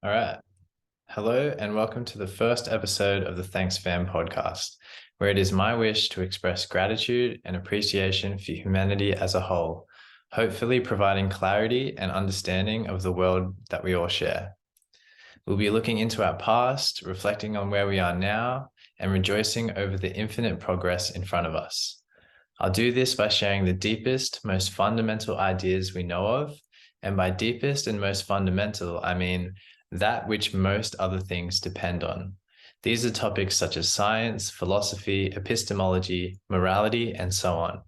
All right. Hello, and welcome to the first episode of the Thanks Fam podcast, where it is my wish to express gratitude and appreciation for humanity as a whole, hopefully providing clarity and understanding of the world that we all share. We'll be looking into our past, reflecting on where we are now, and rejoicing over the infinite progress in front of us. I'll do this by sharing the deepest, most fundamental ideas we know of, and by deepest and most fundamental, I mean that which most other things depend on. These are topics such as science, philosophy, epistemology, morality, and so on.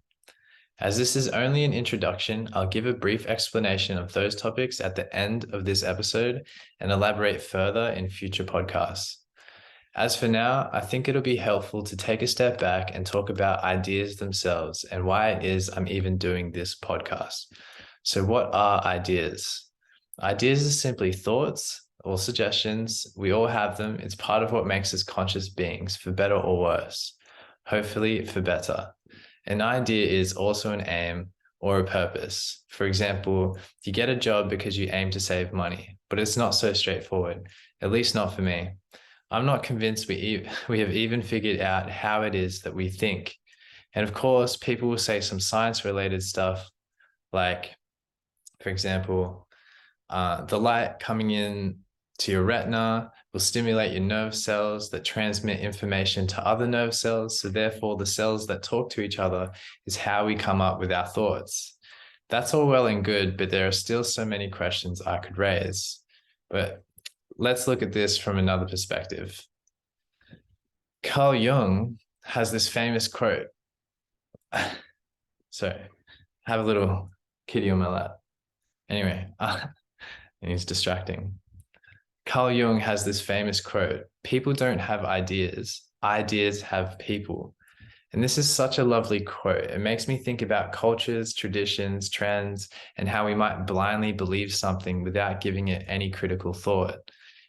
As this is only an introduction, I'll give a brief explanation of those topics at the end of this episode and elaborate further in future podcasts. As for now, I think it'll be helpful to take a step back and talk about ideas themselves and why it is I'm even doing this podcast. So what are ideas? Ideas are simply thoughts or suggestions. We all have them. It's part of what makes us conscious beings, for better or worse. Hopefully for better. An idea is also an aim or a purpose. For example, you get a job because you aim to save money, but it's not so straightforward, at least not for me. I'm not convinced we have even figured out how it is that we think. And of course, people will say some science-related stuff like, for example, the light coming in to your retina will stimulate your nerve cells that transmit information to other nerve cells. So therefore, the cells that talk to each other is how we come up with our thoughts. That's all well and good, but there are still so many questions I could raise. But let's look at this from another perspective. Carl Jung has this famous quote. Sorry, have a little kitty on my lap. Anyway, and he's distracting. Carl Jung has this famous quote, "People don't have ideas, ideas have people." And this is such a lovely quote. It makes me think about cultures, traditions, trends, and how we might blindly believe something without giving it any critical thought.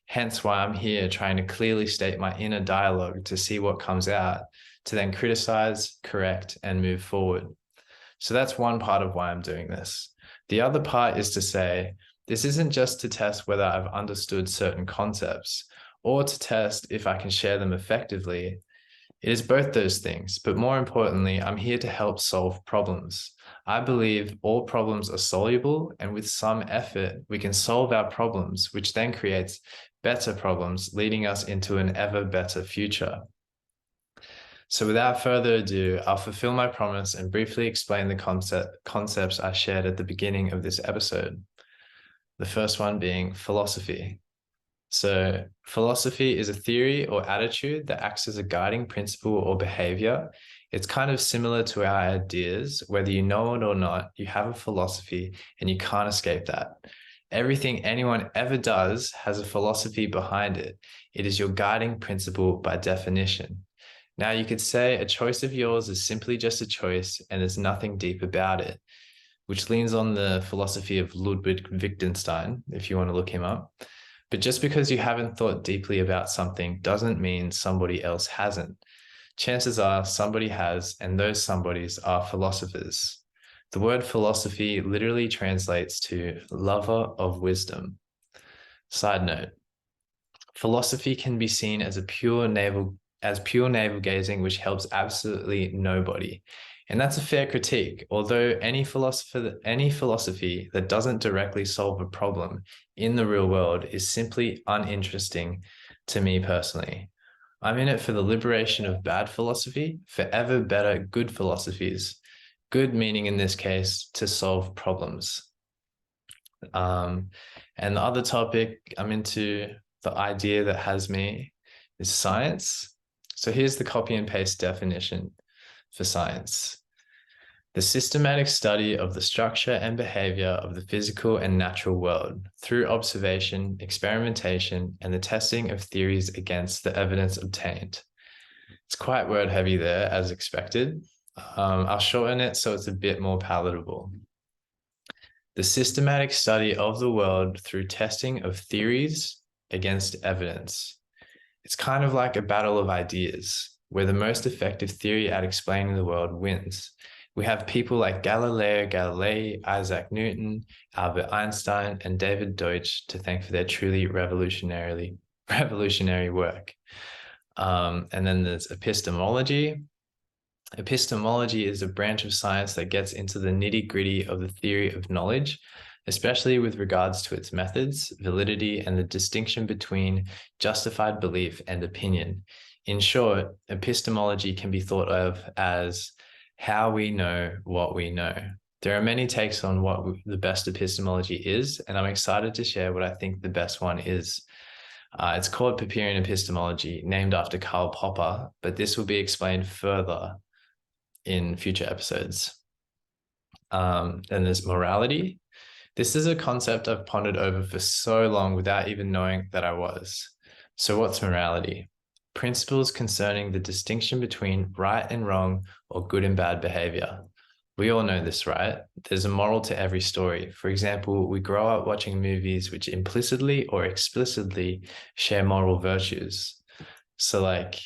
Hence why I'm here trying to clearly state my inner dialogue to see what comes out, to then criticize, correct, and move forward. So that's one part of why I'm doing this. The other part is to say, this isn't just to test whether I've understood certain concepts or to test if I can share them effectively. It is both those things, but more importantly, I'm here to help solve problems. I believe all problems are soluble, and with some effort, we can solve our problems, which then creates better problems, leading us into an ever better future. So without further ado, I'll fulfill my promise and briefly explain the concepts I shared at the beginning of this episode. The first one being philosophy. So philosophy is a theory or attitude that acts as a guiding principle or behavior. It's kind of similar to our ideas. Whether you know it or not, you have a philosophy and you can't escape that. Everything anyone ever does has a philosophy behind it. It is your guiding principle by definition. Now, you could say a choice of yours is simply just a choice and there's nothing deep about it, which leans on the philosophy of Ludwig Wittgenstein, if you want to look him up. But just because you haven't thought deeply about something doesn't mean somebody else hasn't. Chances are somebody has, and those somebodies are philosophers. The word philosophy literally translates to lover of wisdom. Side note, philosophy can be seen as pure navel gazing, which helps absolutely nobody. And that's a fair critique, although any philosophy that doesn't directly solve a problem in the real world is simply uninteresting to me personally. I'm in it for the liberation of bad philosophy, for ever better good philosophies. Good meaning in this case to solve problems. And the other topic I'm into, the idea that has me, is science. So here's the copy and paste definition for science: the systematic study of the structure and behavior of the physical and natural world through observation, experimentation, and the testing of theories against the evidence obtained. It's quite word heavy there, as expected. I'll shorten it so it's a bit more palatable. The systematic study of the world through testing of theories against evidence. It's kind of like a battle of ideas, where the most effective theory at explaining the world wins. We have people like Galileo Galilei, Isaac Newton, Albert Einstein, and David Deutsch to thank for their truly revolutionary work. And then there's epistemology. Epistemology is a branch of science that gets into the nitty-gritty of the theory of knowledge, especially with regards to its methods, validity, and the distinction between justified belief and opinion. In short, epistemology can be thought of as how we know what we know. There are many takes on what the best epistemology is, and I'm excited to share what I think the best one is. It's called Popperian epistemology, named after Karl Popper, but this will be explained further in future episodes. Then there's morality. This is a concept I've pondered over for so long without even knowing that I was. So what's morality? Principles concerning the distinction between right and wrong or good and bad behavior. We all know this, right? There's a moral to every story. For example, we grow up watching movies which implicitly or explicitly share moral virtues. So like,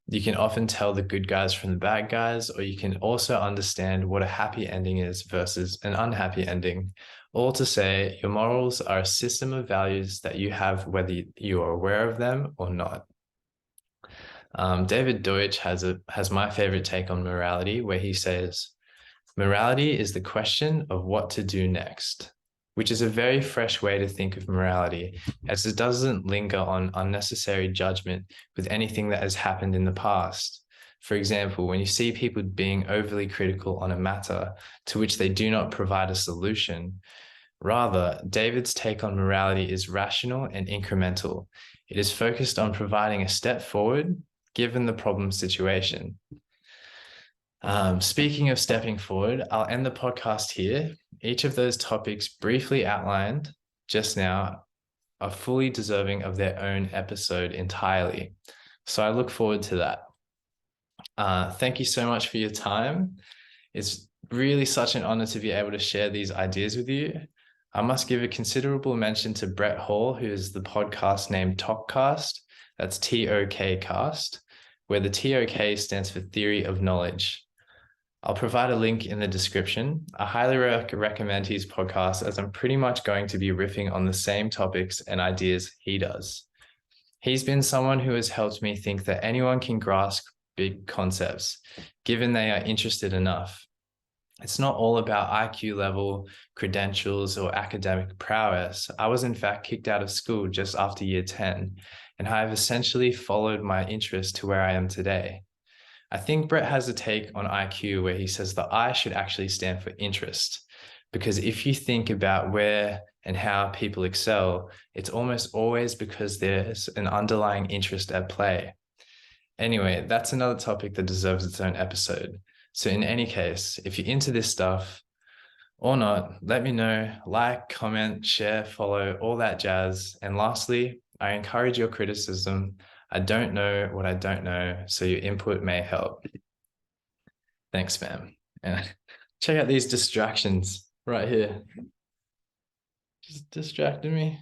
you can often tell the good guys from the bad guys, or you can also understand what a happy ending is versus an unhappy ending. All to say, your morals are a system of values that you have whether you are aware of them or not. David Deutsch has my favorite take on morality, where he says, morality is the question of what to do next, which is a very fresh way to think of morality, as it doesn't linger on unnecessary judgment with anything that has happened in the past. For example, when you see people being overly critical on a matter to which they do not provide a solution, rather, David's take on morality is rational and incremental. It is focused on providing a step forward given the problem situation. Speaking of stepping forward, I'll end the podcast here. Each of those topics briefly outlined just now are fully deserving of their own episode entirely. So I look forward to that. Thank you so much for your time. It's really such an honor to be able to share these ideas with you. I must give a considerable mention to Brett Hall, who is the podcast named Tokcast. That's TOK cast, where the TOK stands for Theory of Knowledge. I'll provide a link in the description. I highly recommend his podcast, as I'm pretty much going to be riffing on the same topics and ideas he does. He's been someone who has helped me think that anyone can grasp big concepts, given they are interested enough. It's not all about IQ level, credentials, or academic prowess. I was in fact kicked out of school just after year 10, and I have essentially followed my interest to where I am today. I think Brett has a take on IQ where he says the I should actually stand for interest, because if you think about where and how people excel, it's almost always because there's an underlying interest at play. Anyway, that's another topic that deserves its own episode. So in any case, if you're into this stuff or not, let me know. Like, comment, share, follow, all that jazz. And lastly, I encourage your criticism. I don't know what I don't know, so your input may help. Thanks, fam. And check out these distractions right here. Just distracted me.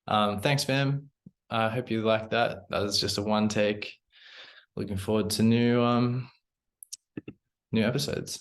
Thanks, fam. I hope you like that. That was just a one take. Looking forward to new episodes.